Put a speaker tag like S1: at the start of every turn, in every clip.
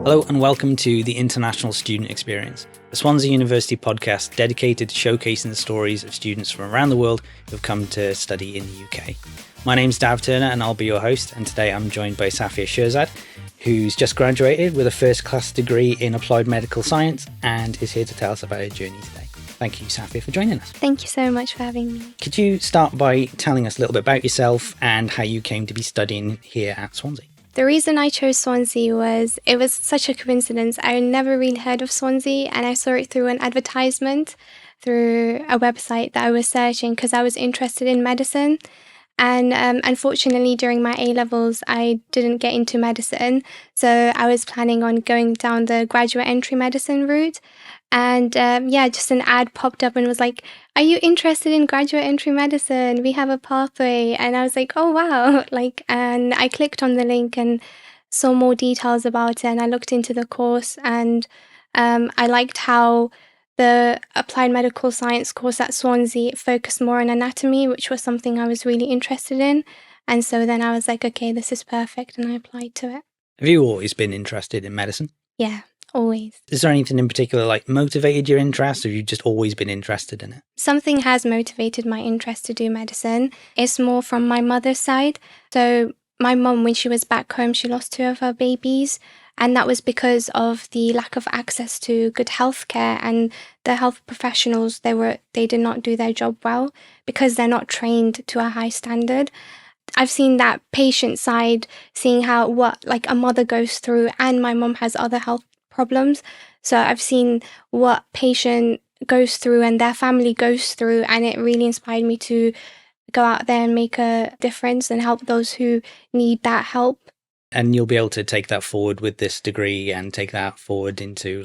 S1: Hello and welcome to the International Student Experience, a Swansea University podcast dedicated to showcasing the stories of students from around the world who have come to study in the UK. My name's Dav Turner and I'll be your host, and today I'm joined by Safia Shirzad, who's just graduated with a first-class degree in applied medical science and is here to tell us about her journey today. Thank you, Safia, for joining us.
S2: Thank you so much for having me.
S1: Could you start by telling us a little bit about yourself and how you came to be studying here at Swansea?
S2: The reason I chose Swansea was it was such a coincidence. I never really heard of Swansea, and I saw it through an advertisement through a website that I was searching because I was interested in medicine. And unfortunately, during my A-levels, I didn't get into medicine. So I was planning on going down the graduate entry medicine route. And just an ad popped up and was like, "Are you interested in graduate entry medicine? We have a pathway." And I was like, "Oh, wow." And I clicked on the link and saw more details about it. And I looked into the course, and I liked how the applied medical science course at Swansea focused more on anatomy, which was something I was really interested in. And so then I was like, okay, this is perfect. And I applied to it.
S1: Have you always been interested in medicine?
S2: Yeah, always.
S1: Is there anything in particular motivated your interest, or have you just always been interested in it?
S2: Something has motivated my interest to do medicine. It's more from my mother's side. So my mum, when she was back home, she lost 2 of her babies. And that was because of the lack of access to good healthcare, and the health professionals, they did not do their job well because they're not trained to a high standard. I've seen that patient side, seeing what a mother goes through, and my mum has other health problems. So I've seen what patient goes through and their family goes through, and it really inspired me to go out there and make a difference and help those who need that help.
S1: And you'll be able to take that forward with this degree and take that forward into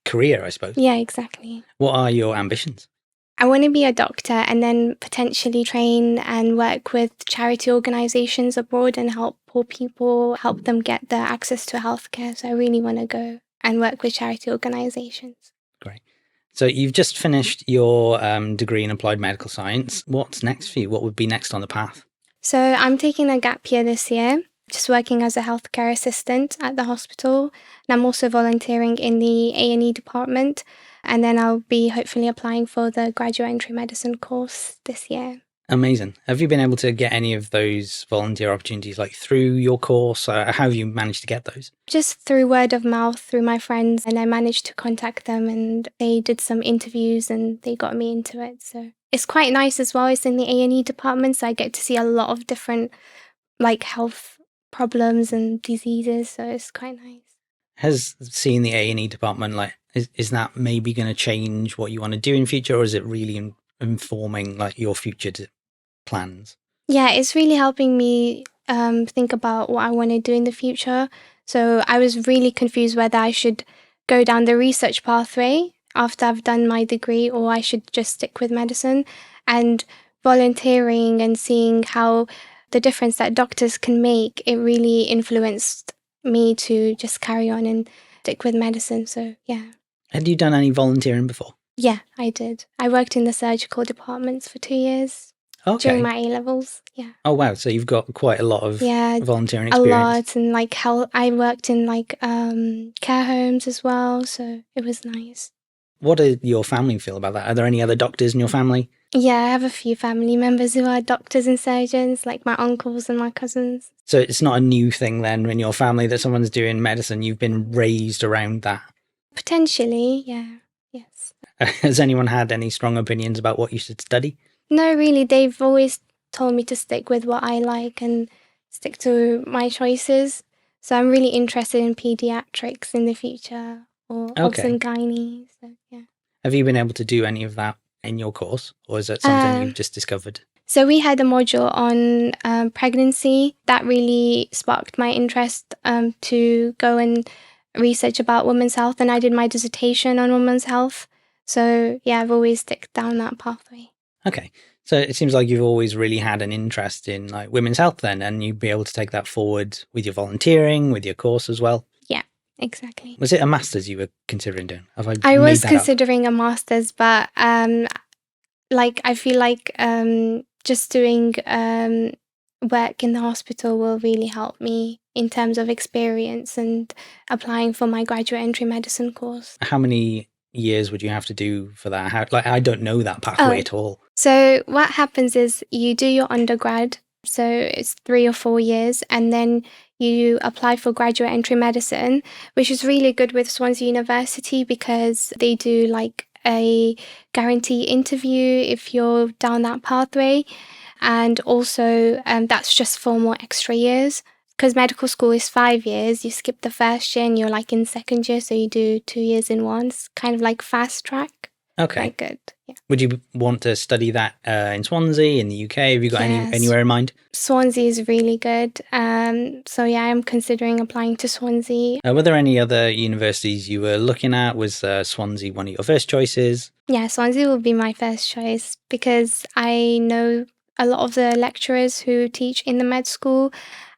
S1: career, I suppose.
S2: Yeah, exactly.
S1: What are your ambitions?
S2: I want to be a doctor and then potentially train and work with charity organisations abroad and help poor people, help them get the access to healthcare. So I really want to go and work with charity organisations.
S1: Great. So you've just finished your degree in applied medical science. What's next for you? What would be next on the path?
S2: So I'm taking a gap year this year, just working as a healthcare assistant at the hospital. And I'm also volunteering in the A&E department. And then I'll be hopefully applying for the graduate entry medicine course this year.
S1: Amazing. Have you been able to get any of those volunteer opportunities through your course? How have you managed to get those?
S2: Just through word of mouth, through my friends. And I managed to contact them, and they did some interviews and they got me into it. So it's quite nice as well. It's in the A&E department, so I get to see a lot of different health problems and diseases. So it's quite nice.
S1: Has seeing the A&E department, is that maybe going to change what you want to do in future, or is it really informing your future plans?
S2: Yeah, it's really helping me think about what I want to do in the future. So I was really confused whether I should go down the research pathway after I've done my degree, or I should just stick with medicine. And volunteering and seeing how the difference that doctors can make, it really influenced me to just carry on and stick with medicine. So yeah.
S1: Had you done any volunteering before?
S2: Yeah, I did. I worked in the surgical departments for 2 years.
S1: Okay.
S2: During my A-levels, yeah.
S1: Oh wow! So you've got quite a lot of volunteering experience.
S2: A lot, and health. I worked in care homes as well, so it was nice.
S1: What do your family feel about that? Are there any other doctors in your family?
S2: Yeah, I have a few family members who are doctors and surgeons, like my uncles and my cousins.
S1: So it's not a new thing then in your family that someone's doing medicine. You've been raised around that.
S2: Potentially, yeah. Yes.
S1: Has anyone had any strong opinions about what you should study?
S2: No, really. They've always told me to stick with what I like and stick to my choices. So I'm really interested in pediatrics in the future, or obs and gynae. So yeah.
S1: Have you been able to do any of that in your course, or is that something you've just discovered?
S2: So we had a module on pregnancy that really sparked my interest to go and research about women's health, and I did my dissertation on women's health. So yeah, I've always stick down that pathway.
S1: Okay, so it seems like you've always really had an interest in women's health then, and you'd be able to take that forward with your volunteering, with your course as well.
S2: Yeah, exactly.
S1: Was it a master's you were considering doing?
S2: I was considering a master's, but I feel like just doing work in the hospital will really help me in terms of experience and applying for my graduate entry medicine course.
S1: How many years would you have to do for that? I don't know that pathway at all.
S2: So what happens is you do your undergrad, so it's 3 or 4 years, and then you apply for graduate entry medicine, which is really good with Swansea University because they do like a guarantee interview if you're down that pathway. And also that's just 4 more extra years. Because medical school is 5 years, you skip the first year and you're like in second year, so you do 2 years in one. It's kind of like fast track.
S1: Okay.
S2: Quite good. Yeah.
S1: Would you want to study that in Swansea, in the UK? Have you got anywhere in mind?
S2: Swansea is really good. So yeah, I'm considering applying to Swansea.
S1: Were there any other universities you were looking at? Was Swansea one of your first choices?
S2: Yeah, Swansea will be my first choice because I know a lot of the lecturers who teach in the med school,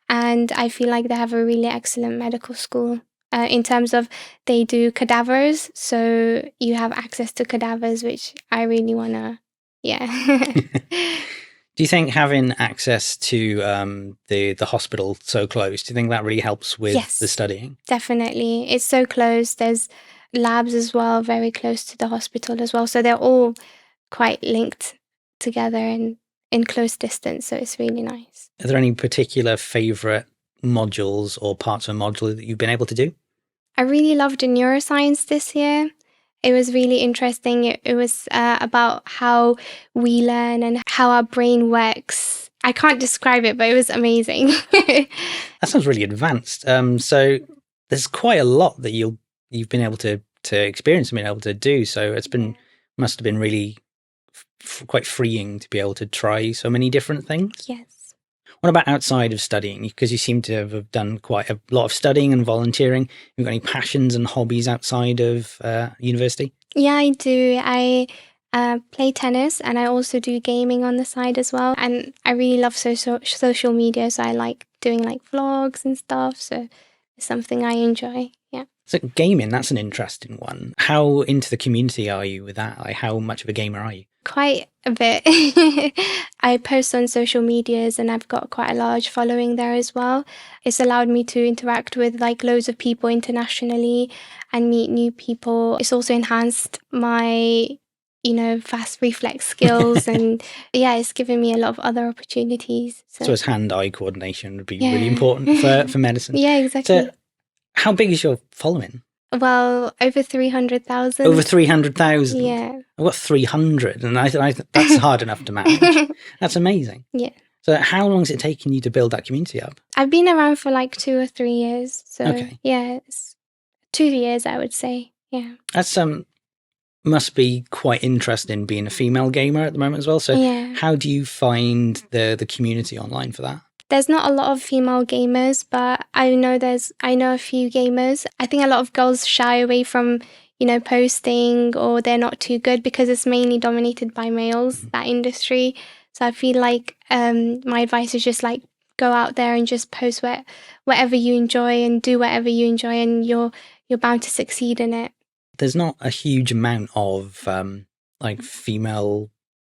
S2: and I feel like they have a really excellent medical school. In terms of they do cadavers, so you have access to cadavers, which I really want to, yeah.
S1: Do you think having access to the hospital so close, do you think that really helps with the studying?
S2: Definitely. It's so close. There's labs as well, very close to the hospital as well. So they're all quite linked together and in close distance, so it's really nice.
S1: Are there any particular favourite modules or parts of a module that you've been able to do?
S2: I really loved the neuroscience this year. It was really interesting. It was about how we learn and how our brain works. I can't describe it, but it was amazing.
S1: That sounds really advanced. So there's quite a lot that you've been able to experience and been able to do. So it's been must have been really quite freeing to be able to try so many different things.
S2: Yes.
S1: What about outside of studying? Because you seem to have done quite a lot of studying and volunteering. Have you got any passions and hobbies outside of university?
S2: Yeah, I do. I play tennis and I also do gaming on the side as well. And I really love social media, so I like doing like vlogs and stuff. So it's something I enjoy. Yeah.
S1: So gaming, that's an interesting one. How into the community are you with that? Like, how much of a gamer are you?
S2: Quite a bit. I post on social medias and I've got quite a large following there as well. It's allowed me to interact with like loads of people internationally and meet new people. It's also enhanced my, fast reflex skills and yeah, it's given me a lot of other opportunities.
S1: So it's hand-eye coordination would be really important for medicine.
S2: Yeah, exactly.
S1: So how big is your following?
S2: Well, over 300,000.
S1: Over 300,000?
S2: Yeah.
S1: I've got 300 and I that's hard enough to manage. That's amazing.
S2: Yeah.
S1: So how long has it taken you to build that community up?
S2: I've been around for like 2 or 3 years. So
S1: okay.
S2: Yeah, it's 2 years I would say. Yeah.
S1: That's must be quite interesting being a female gamer at the moment as well. So how do you find the community online for that?
S2: There's not a lot of female gamers, but I know a few gamers. I think a lot of girls shy away from, posting, or they're not too good because it's mainly dominated by males, that industry. So I feel like my advice is just like go out there and just post whatever you enjoy and do whatever you enjoy, and you're bound to succeed in it.
S1: There's not a huge amount of like female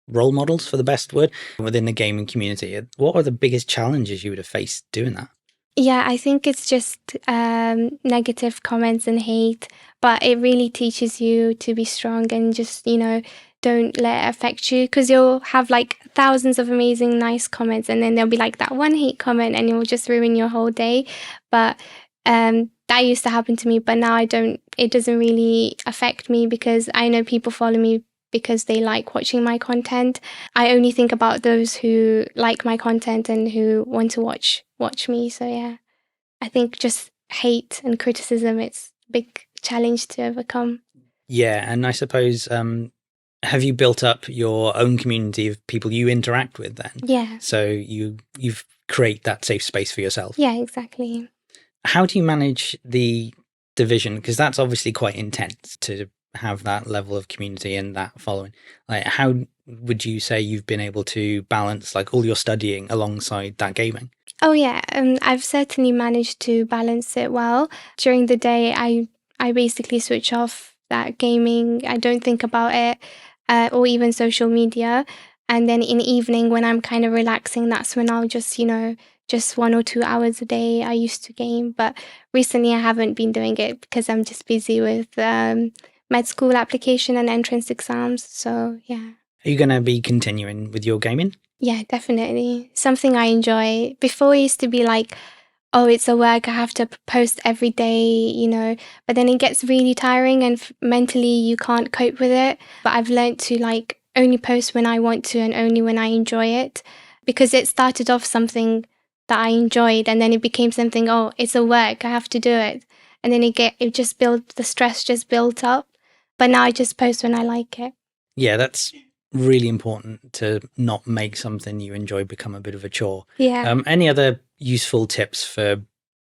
S1: role models, for the best word, within the gaming community. What are the biggest challenges you would have faced doing that?
S2: Yeah, I think it's just negative comments and hate, but it really teaches you to be strong and just, don't let it affect you, because you'll have like thousands of amazing, nice comments, and then there'll be like that one hate comment and it will just ruin your whole day. But that used to happen to me, but now it doesn't really affect me because I know people follow me because they like watching my content. I only think about those who like my content and who want to watch me. So yeah, I think just hate and criticism, it's a big challenge to overcome.
S1: Yeah, and I suppose, have you built up your own community of people you interact with then?
S2: Yeah.
S1: So you've create that safe space for yourself?
S2: Yeah, exactly.
S1: How do you manage the division? Because that's obviously quite intense to have that level of community and that following. Like, how would you say you've been able to balance like all your studying alongside that gaming?
S2: Oh yeah, I've certainly managed to balance it well. During the day, I basically switch off that gaming. I don't think about it, or even social media. And then in the evening, when I'm kind of relaxing, that's when I'll just, just 1 or 2 hours a day. I used to game, but recently I haven't been doing it because I'm just busy with med school application and entrance exams. So yeah.
S1: Are you going to be continuing with your gaming?
S2: Yeah, definitely. Something I enjoy. Before it used to be like, oh, it's a work, I have to post every day, but then it gets really tiring and mentally you can't cope with it. But I've learned to like only post when I want to and only when I enjoy it, because it started off something that I enjoyed and then it became something, oh, it's a work, I have to do it. And then the stress just built up. But now I just post when I like it.
S1: Yeah, that's really important, to not make something you enjoy become a bit of a chore.
S2: Yeah.
S1: Any other useful tips for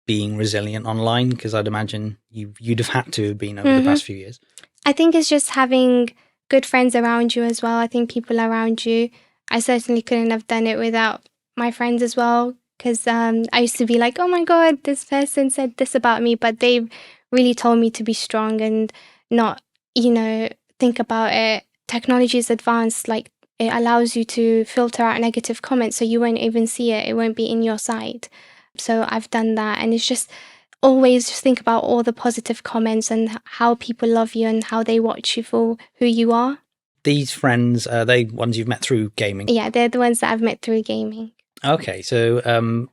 S1: being resilient online? Because I'd imagine you'd have had to have been over the past few years.
S2: I think it's just having good friends around you as well. I think people around you. I certainly couldn't have done it without my friends as well, because I used to be like, oh my God, this person said this about me, but they really told me to be strong and not, think about it. Technology is advanced, like it allows you to filter out negative comments so you won't even see it. It won't be in your sight. So I've done that, and it's just always just think about all the positive comments and how people love you and how they watch you for who you are.
S1: These friends, are they ones you've met through gaming?
S2: Yeah, they're the ones that I've met through gaming.
S1: Okay, so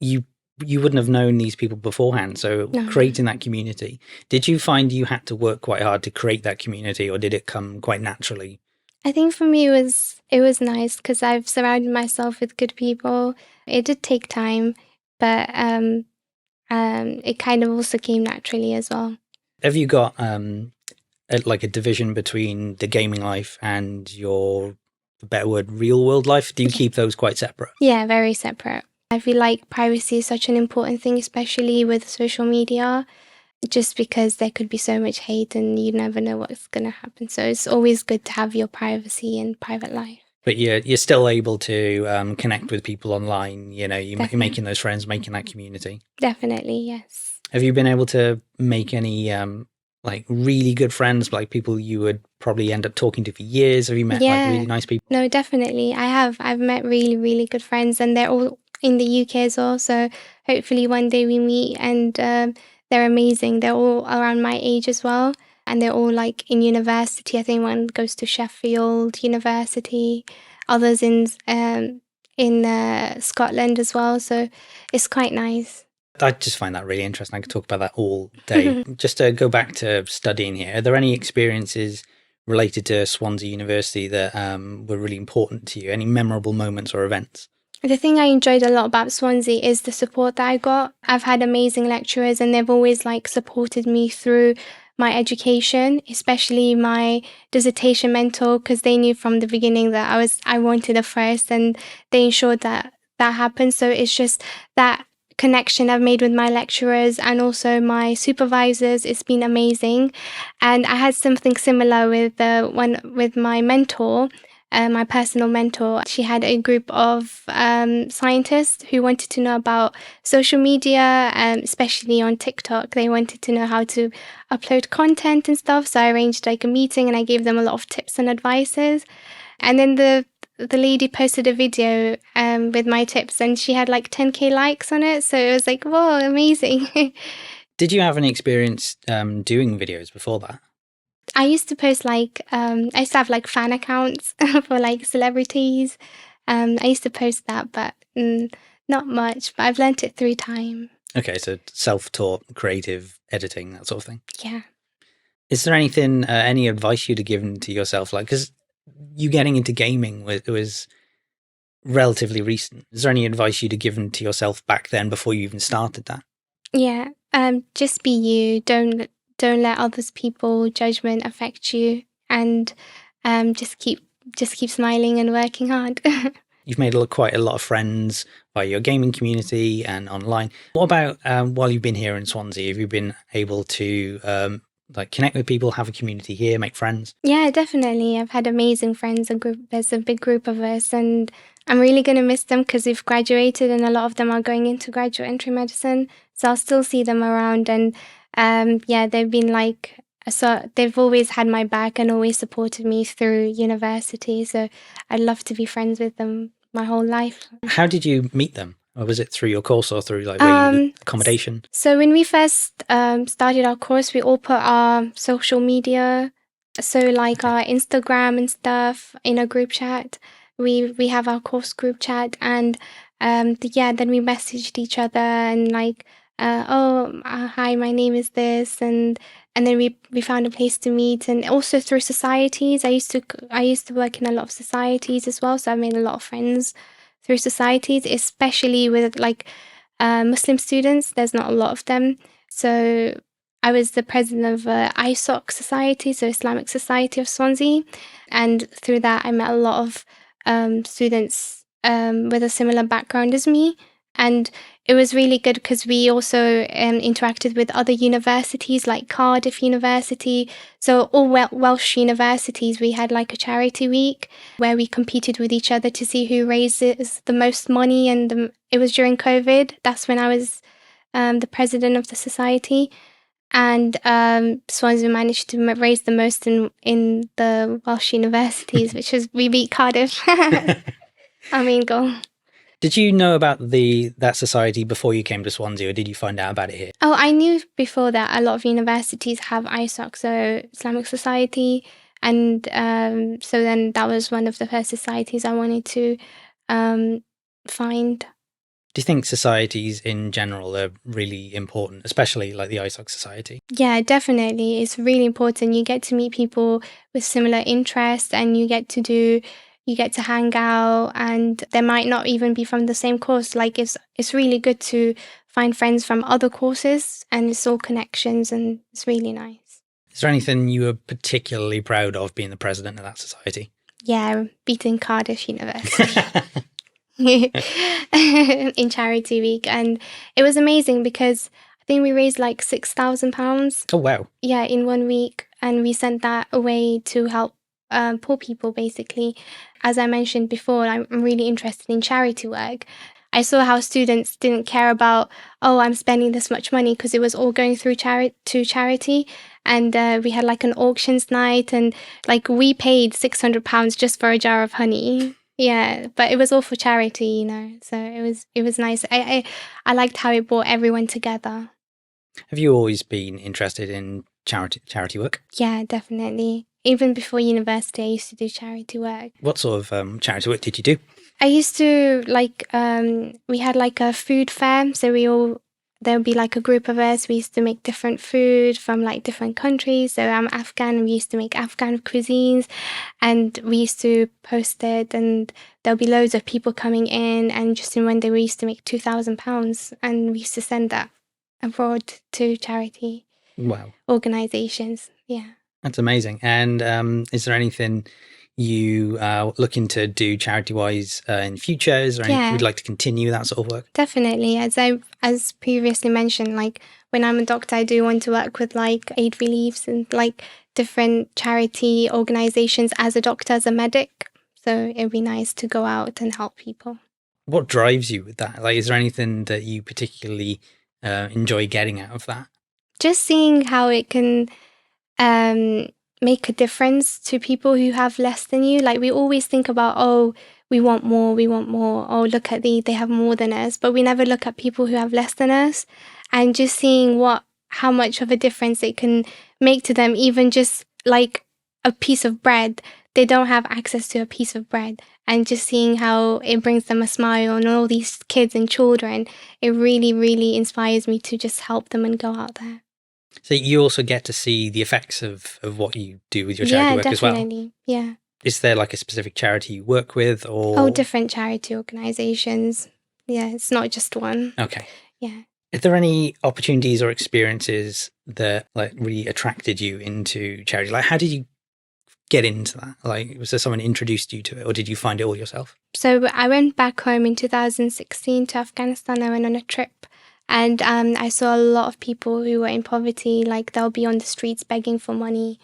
S1: you wouldn't have known these people beforehand. So
S2: No.
S1: creating that community, did you find you had to work quite hard to create that community, or did it come quite naturally?
S2: I think for me it was nice because I've surrounded myself with good people. It did take time, but it kind of also came naturally as well.
S1: Have you got like a division between the gaming life and your, for better word, real world life? Do you keep those quite separate?
S2: Yeah, very separate. I feel like privacy is such an important thing, especially with social media, just because there could be so much hate and you never know what's going to happen. So it's always good to have your privacy and private life.
S1: But you're still able to connect with people online. You're making those friends, making that community.
S2: Definitely, yes.
S1: Have you been able to make any like really good friends, like people you would probably end up talking to for years? Have you met like really nice people?
S2: No, definitely. I have. I've met really, really good friends, and they're all in the UK as well. So hopefully one day we meet, and they're amazing. They're all around my age as well, and they're all like in university. I think one goes to Sheffield University, others in Scotland as well. So it's quite nice.
S1: I just find that really interesting. I could talk about that all day. Just to go back to studying here, are there any experiences related to Swansea University that were really important to you? Any memorable moments or events?
S2: The thing I enjoyed a lot about Swansea is the support that I got. I've had amazing lecturers and they've always like supported me through my education, especially my dissertation mentor, because they knew from the beginning that I wanted a first, and they ensured that happened. So it's just that connection I've made with my lecturers and also my supervisors. It's been amazing. And I had something similar with with my mentor. My personal mentor, she had a group of scientists who wanted to know about social media, especially on TikTok. They wanted to know how to upload content and stuff. So I arranged like a meeting and I gave them a lot of tips and advices. And then the lady posted a video with my tips, and she had like 10K likes on it. So it was like, whoa, amazing.
S1: Did you have any experience doing videos before that?
S2: I used to post like, I used to have like fan accounts for like celebrities. I used to post that, but not much. But I've learnt it through time.
S1: Okay, so self-taught, creative editing, that sort of thing.
S2: Yeah.
S1: Is there anything, any advice you'd have given to yourself? Like, because you getting into gaming was relatively recent. Is there any advice you'd have given to yourself back then before you even started that?
S2: Yeah. Just be you. Don't let others people judgment affect you, and just keep smiling and working hard.
S1: You've made quite a lot of friends by your gaming community and online. What about while you've been here in Swansea? Have you been able to like connect with people, have a community here, make friends?
S2: Yeah, definitely. I've had amazing friends. There's a big group of us, and I'm really going to miss them because we've graduated and a lot of them are going into graduate entry medicine. So I'll still see them around, and yeah, they've been like, so they've always had my back and always supported me through university. So I'd love to be friends with them my whole life.
S1: How did you meet them? Or was it through your course or through like where you accommodation?
S2: So when we first started our course, we all put our social media, so like our Instagram and stuff, in a group chat. We have our course group chat, and then we messaged each other and like, hi, my name is this, and then we found a place to meet, and also through societies. I used to work in a lot of societies as well, so I made a lot of friends through societies, especially with like Muslim students. There's not a lot of them. So I was the president of ISOC Society, so Islamic Society of Swansea. And through that, I met a lot of students with a similar background as me. And it was really good because we also interacted with other universities like Cardiff University. So all Welsh universities, we had like a charity week where we competed with each other to see who raises the most money. And it was during COVID. That's when I was the president of the society. And Swansea managed to raise the most in the Welsh universities, which was we beat Cardiff. Our main goal.
S1: Did you know about that society before you came to Swansea, or did you find out about it here?
S2: Oh, I knew before that a lot of universities have ISOC, so Islamic Society, and so then that was one of the first societies I wanted to find.
S1: Do you think societies in general are really important, especially like the ISOC Society?
S2: Yeah, definitely. It's really important. You get to meet people with similar interests, and you get to hang out, and they might not even be from the same course. Like it's really good to find friends from other courses, and it's all connections, and it's really nice.
S1: Is there anything you were particularly proud of being the president of that society?
S2: Yeah, beating Cardiff University. In charity week, and it was amazing because I think we raised like £6,000.
S1: Oh wow.
S2: Yeah, in 1 week, and we sent that away to help poor people, basically. As I mentioned before, I'm really interested in charity work. I saw how students didn't care about, oh, I'm spending this much money, because it was all going through charity. And we had like an auctions night, and like we paid £600 just for a jar of honey. Yeah, but it was all for charity, you know. So it was nice. I liked how it brought everyone together.
S1: Have you always been interested in charity work?
S2: Yeah, definitely. Even before university, I used to do charity work.
S1: What sort of charity work did you do?
S2: I used to like we had like a food fair, so there would be like a group of us. We used to make different food from like different countries. So I'm Afghan. We used to make Afghan cuisines, and we used to post it, and there'll be loads of people coming in. And just in one day, we used to make £2,000, and we used to send that abroad to charity organizations. Yeah,
S1: that's amazing. And is there anything you looking to do charity-wise in future? Is there anything you'd like to continue that sort of work?
S2: Definitely. As previously mentioned, like when I'm a doctor, I do want to work with like aid reliefs and like different charity organizations as a doctor, as a medic. So it'd be nice to go out and help people. What
S1: drives you with that? Like, is there anything that you particularly enjoy getting out of that?
S2: Just seeing how it can make a difference to people who have less than you. Like we always think about, oh, we want more. Oh, look at they have more than us. But we never look at people who have less than us, and just seeing how much of a difference it can make to them, even just like a piece of bread. They don't have access to a piece of bread, and just seeing how it brings them a smile, and all these kids and children, it really, really inspires me to just help them and go out there.
S1: So you also get to see the effects of what you do with your charity work as well?
S2: Yeah, definitely. Yeah.
S1: Is there like a specific charity you work with, or?
S2: Oh, different charity organizations. Yeah, it's not just one.
S1: Okay.
S2: Yeah.
S1: Are there any opportunities or experiences that like really attracted you into charity? Like, how did you get into that? Like, was there someone introduced you to it, or did you find it all yourself?
S2: So I went back home in 2016 to Afghanistan. I went on a trip, and I saw a lot of people who were in poverty. Like they'll be on the streets begging for money,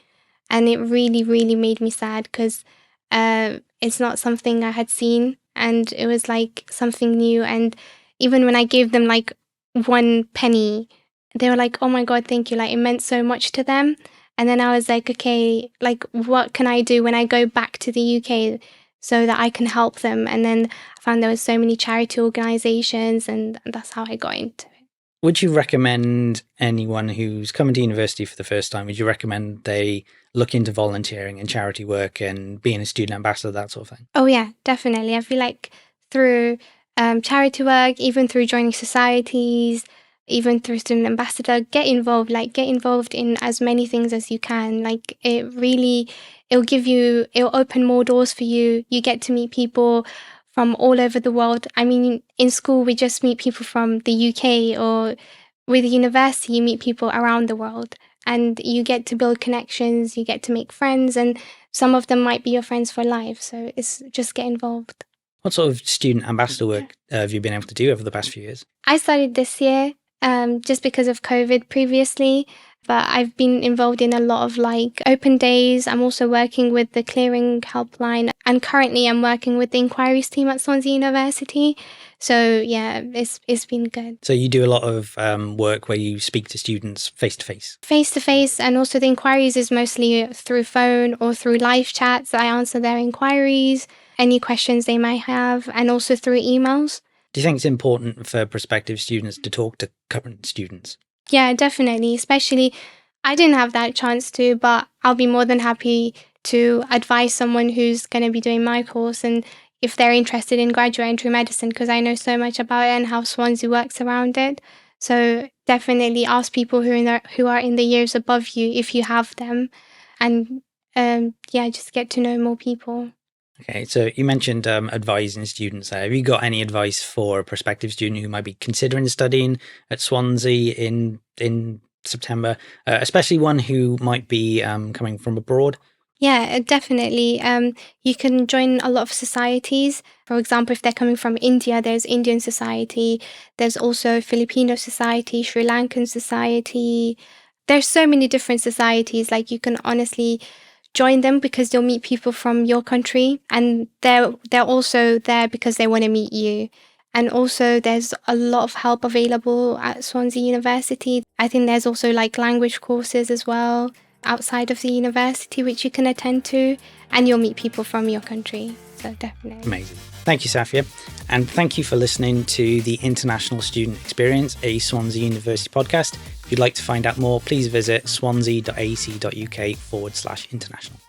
S2: and it really, really made me sad because it's not something I had seen, and it was like something new. And even when I gave them like 1 penny, they were like, "Oh my God, thank you!" Like it meant so much to them. And then I was like, okay, like what can I do when I go back to the UK? so that I can help them. And then I found there was so many charity organizations, and that's how I got into it.
S1: Would you recommend anyone who's coming to university for the first time, would you recommend they look into volunteering and charity work and being a student ambassador, that sort of thing?
S2: Oh yeah, definitely. I feel like through charity work, even through joining societies, even through student ambassador, get involved. Like, get involved in as many things as you can. Like, it'll open more doors for you. You get to meet people from all over the world. I mean, in school we just meet people from the UK, or with university you meet people around the world, and you get to build connections, you get to make friends, and some of them might be your friends for life. So it's just get involved.
S1: What sort of student ambassador work have you been able to do over the past few years?
S2: I started this year just because of COVID previously, but I've been involved in a lot of like open days. I'm also working with the clearing helpline, and currently I'm working with the inquiries team at Swansea University. So yeah, it's been good.
S1: So you do a lot of work where you speak to students face to face?
S2: Face to face, and also the inquiries is mostly through phone or through live chats. I answer their inquiries, any questions they might have, and also through emails.
S1: Do you think it's important for prospective students to talk to current students?
S2: Yeah, definitely. Especially, I didn't have that chance to, but I'll be more than happy to advise someone who's going to be doing my course, and if they're interested in graduate entry medicine, because I know so much about it and how Swansea works around it. So definitely ask people who are in the years above you, if you have them, and just get to know more people.
S1: Okay, so you mentioned advising students there. Have you got any advice for a prospective student who might be considering studying at Swansea in September, especially one who might be coming from abroad?
S2: Yeah, definitely. You can join a lot of societies. For example, if they're coming from India, there's Indian Society. There's also Filipino Society, Sri Lankan Society. There's so many different societies. Like, you can honestly join them because you'll meet people from your country, and they're also there because they want to meet you. And also there's a lot of help available at Swansea University. I think there's also like language courses as well outside of the university which you can attend to, and you'll meet people from your country. So definitely.
S1: Amazing. Thank you, Safia. And thank you for listening to the International Student Experience, a Swansea University podcast. If you'd like to find out more, please visit swansea.ac.uk/international.